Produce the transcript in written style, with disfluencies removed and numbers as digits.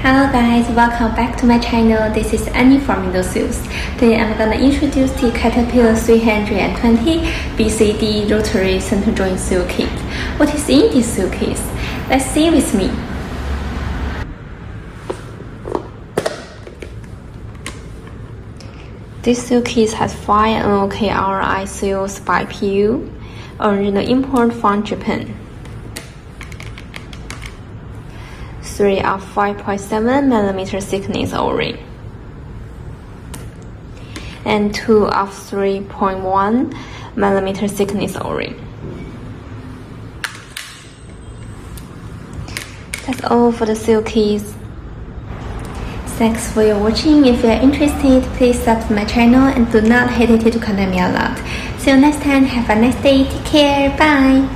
Hello guys, welcome back to my channel. This is Annie from Midao Sales. Today I'm gonna introduce the Caterpillar 320 BCD Rotary center joint seal kit. What is in this seal kit? Let's see with me. This seal kit has 5 NOK RI seals by PU, original import from Japan. 3 of 5.7mm thickness O-ring, and 2 of 3.1mm thickness O-ring. That's all for the seal keys. Thanks for your watching. If you are interested, please subscribe to my channel and do not hesitate to contact me a lot. See you next time. Have a nice day. Take care. Bye.